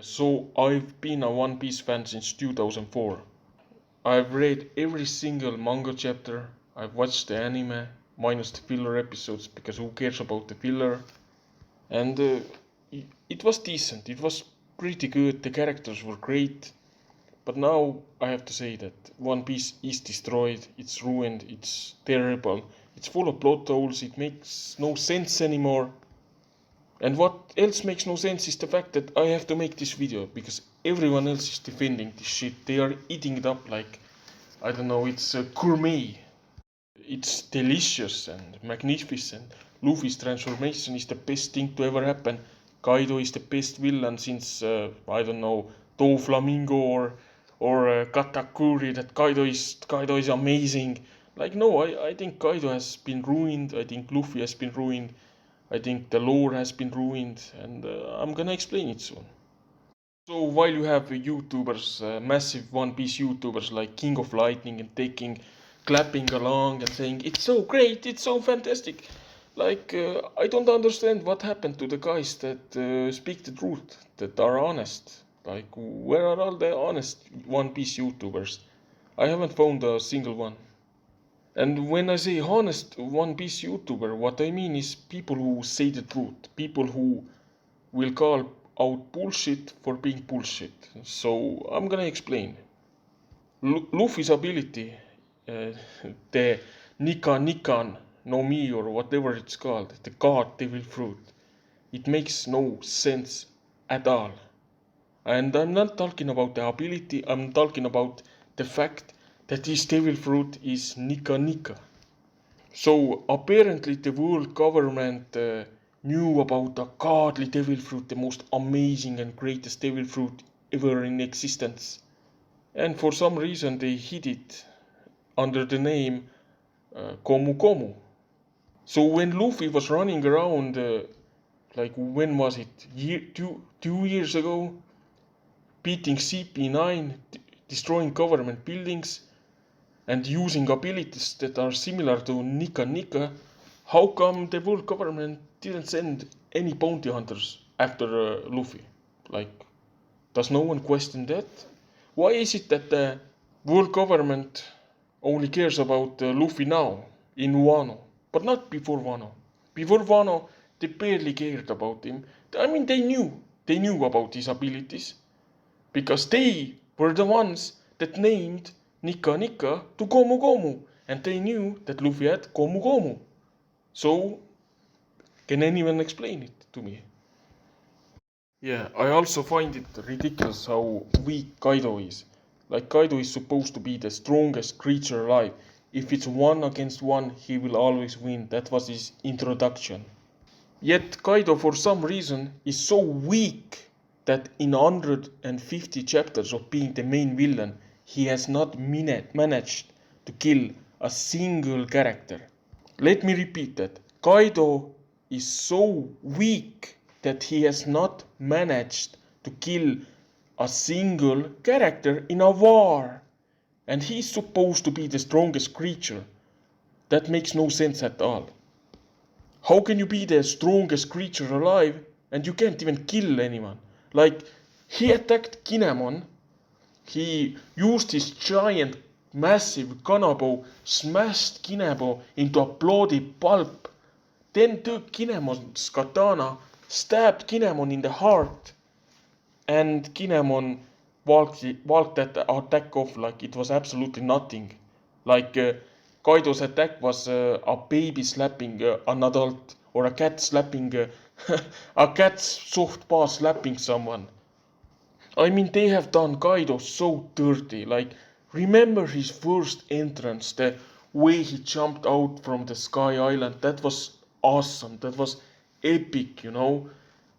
So I've been a One Piece fan since 2004. I've read every single manga chapter, I've watched the anime, minus the filler episodes, because who cares about the filler? And it was decent, it was pretty good, the characters were great. But now I have to say that One Piece is destroyed, it's ruined, it's terrible, it's full of plot holes, it makes no sense anymore. And what else makes no sense is the fact that I have to make this video because everyone else is defending this shit. They are eating it up like, I don't know, it's a gourmet. It's delicious and magnificent. Luffy's transformation is the best thing to ever happen. Kaido is the best villain since, I don't know, Doflamingo or Katakuri. That Kaido is amazing. Like, no, I think Kaido has been ruined. I think Luffy has been ruined. I think the lore has been ruined, and I'm gonna explain it soon. So while you have YouTubers, massive One Piece YouTubers like King of Lightning and taking, clapping along and saying it's so great, it's so fantastic, like I don't understand what happened to the guys that speak the truth, that are honest. Like where are all the honest One Piece YouTubers? I haven't found a single one. And when I say honest One Piece YouTuber, what I mean is people who say the truth, people who will call out bullshit for being bullshit. So I'm gonna explain. Luffy's ability, uh, the Nikan no Mi or whatever it's called, the God Devil Fruit, it makes no sense at all. And I'm not talking about the ability, I'm talking about the fact that this Devil Fruit is Nika. So apparently the world government knew about the godly devil fruit, the most amazing and greatest devil fruit ever in existence. And for some reason they hid it under the name Komu Komu. So when Luffy was running around, like when was it? 2 years ago, beating CP9, destroying government buildings, and using abilities that are similar to Nika, how come the world government didn't send any bounty hunters after Luffy? Like, does no one question that? Why is it that the world government only cares about Luffy now in Wano, but not before Wano? Before Wano, they barely cared about him. I mean, they knew about his abilities, because they were the ones that named Nika to Gomu Gomu, and they knew that Luffy had Gomu Gomu. So, can anyone explain it to me? Yeah, I also find it ridiculous how weak Kaido is. Like, Kaido is supposed to be the strongest creature alive. If it's one against one, he will always win. That was his introduction. Yet Kaido, for some reason, is so weak that in 150 chapters of being the main villain, he has not managed to kill a single character. Let me repeat that. Kaido is so weak that he has not managed to kill a single character in a war. And he's supposed to be the strongest creature. That makes no sense at all. How can you be the strongest creature alive and you can't even kill anyone? Like, he attacked Kinemon, he used his giant, massive Kanabo, smashed Kinemon into a bloody pulp, then took Kinemon's katana, stabbed Kinemon in the heart, and Kinemon walked that attack off like it was absolutely nothing. Like Kaido's attack was a baby slapping an adult, or a cat slapping a cat's soft paw slapping someone. I mean, they have done Kaido so dirty. Like, remember his first entrance, the way he jumped out from the Sky Island? That was awesome. That was epic, you know?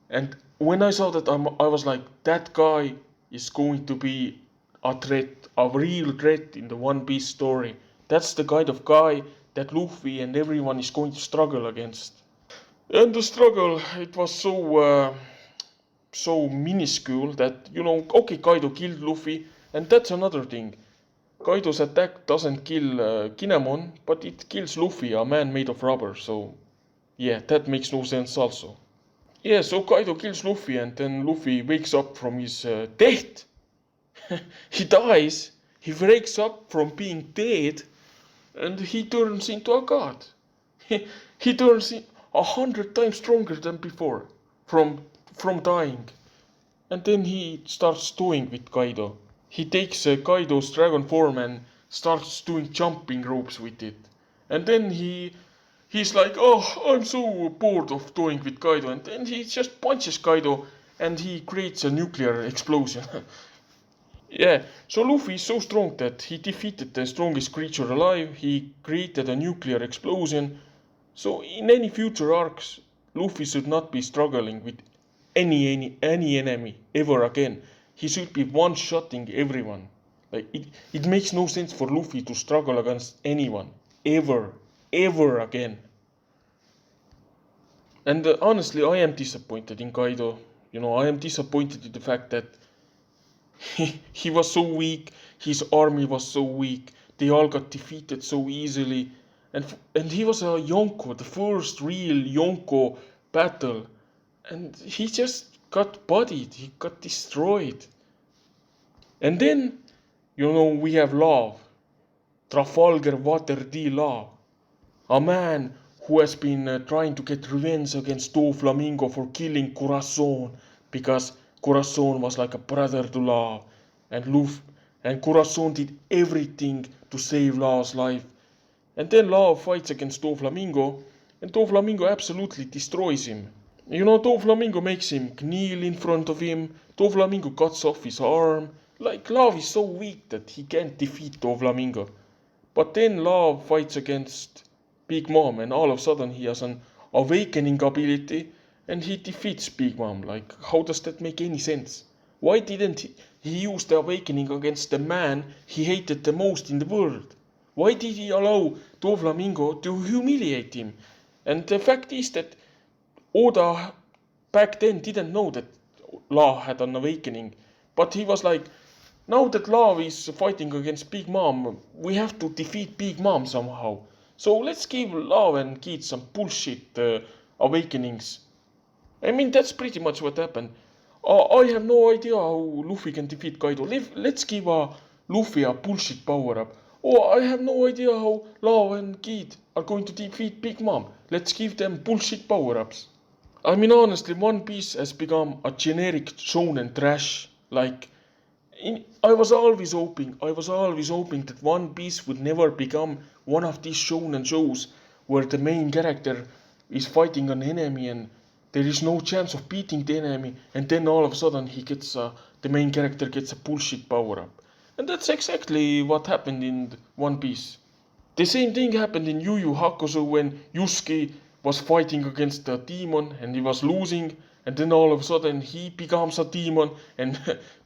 And when I saw that, I was like, that guy is going to be a threat, a real threat in the One Piece story. That's the kind of guy that Luffy and everyone is going to struggle against. And the struggle, it was so minuscule that, you know, okay, Kaido killed Luffy, and that's another thing. Kaido's attack doesn't kill Kinemon, but it kills Luffy, a man made of rubber, so yeah, that makes no sense also. Yeah, so Kaido kills Luffy and then Luffy wakes up from his death. He dies, he wakes up from being dead, and he turns into a god. He turns 100 times stronger than before from dying. And then he starts toying with Kaido. He takes Kaido's dragon form and starts doing jumping ropes with it. And then he's like, oh, I'm so bored of toying with Kaido. And then he just punches Kaido and he creates a nuclear explosion. Yeah, so Luffy is so strong that he defeated the strongest creature alive, he created a nuclear explosion. So in any future arcs, Luffy should not be struggling with any enemy ever again. He should be one-shotting everyone. Like it makes no sense for Luffy to struggle against anyone ever again. And honestly, I am disappointed in Kaido. I am disappointed in the fact that he was so weak, his army was so weak, they all got defeated so easily. And he was a Yonko, the first real Yonko battle. And he just got bodied, he got destroyed. And then, we have Love, Trafalgar Water D Love, a man who has been trying to get revenge against Doflamingo for killing Corazon, because Corazon was like a brother to Love, and Corazon did everything to save Love's life. And then Love fights against Doflamingo, and Doflamingo absolutely destroys him. Doflamingo makes him kneel in front of him, Doflamingo cuts off his arm. Like, Love is so weak that he can't defeat Doflamingo. But then Love fights against Big Mom, and all of a sudden he has an awakening ability, and he defeats Big Mom. Like, how does that make any sense? Why didn't he use the awakening against the man he hated the most in the world? Why did he allow Doflamingo to humiliate him? And the fact is that Oda back then didn't know that Law had an awakening, but he was like, now that Law is fighting against Big Mom, we have to defeat Big Mom somehow. So let's give Law and Kid some bullshit awakenings. I mean, that's pretty much what happened. I have no idea how Luffy can defeat Kaido. Let's give Luffy a bullshit power up. Oh, I have no idea how Law and Kid are going to defeat Big Mom. Let's give them bullshit power ups. I mean, honestly, One Piece has become a generic shonen trash. Like, I was always hoping that One Piece would never become one of these shonen shows where the main character is fighting an enemy and there is no chance of beating the enemy, and then all of a sudden the main character gets a bullshit power up. And that's exactly what happened in One Piece. The same thing happened in Yu Yu Hakusho when Yusuke was fighting against a demon and he was losing, and then all of a sudden he becomes a demon and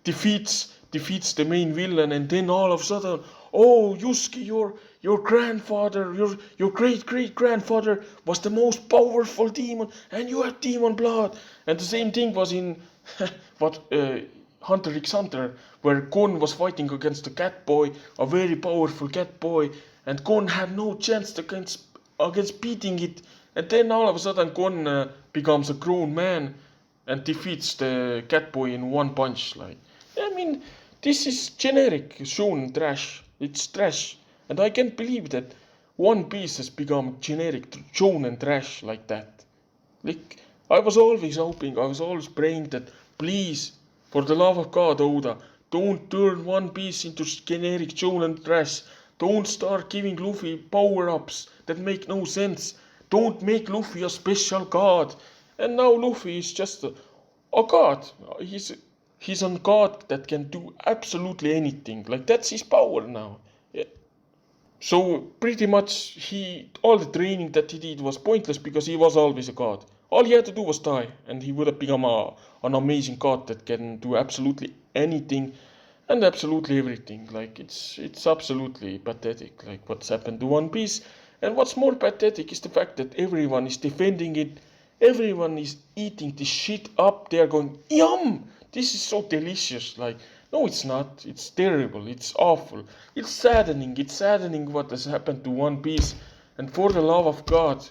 defeats the main villain, and then all of a sudden, oh, Yusuke, your grandfather, your great grandfather was the most powerful demon, and you have demon blood. And the same thing was in Hunter x Hunter, where Gon was fighting against the cat boy, a very powerful cat boy, and Gon had no chance against beating it. And then all of a sudden Gon becomes a grown man and defeats the cat boy in one punch. Like, I mean, this is generic shonen trash. It's trash. And I can't believe that One Piece has become generic shonen trash like that. Like, I was always praying that, please, for the love of God, Oda, don't turn One Piece into generic shonen trash. Don't start giving Luffy power-ups that make no sense. Don't make Luffy a special god. And now Luffy is just a god. He's a god that can do absolutely anything. Like, that's his power now. Yeah. So pretty much all the training that he did was pointless because he was always a god. All he had to do was die, and he would have become an amazing god that can do absolutely anything and absolutely everything. Like, it's absolutely pathetic, like what's happened to One Piece. And what's more pathetic is the fact that everyone is defending it. Everyone is eating this shit up. They are going, yum! This is so delicious. Like, no, it's not. It's terrible. It's awful. It's saddening. It's saddening what has happened to One Piece. And for the love of God,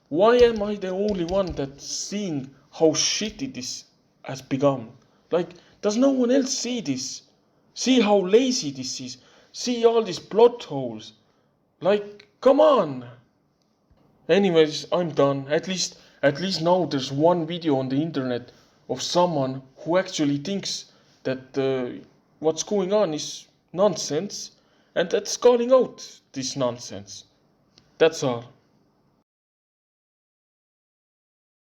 why am I the only one that's seeing how shitty this has become. Like, does no one else see this? See how lazy this is? See all these plot holes? Like, come on! Anyways, I'm done. At least now there's one video on the internet of someone who actually thinks that what's going on is nonsense, and that's calling out this nonsense. That's all.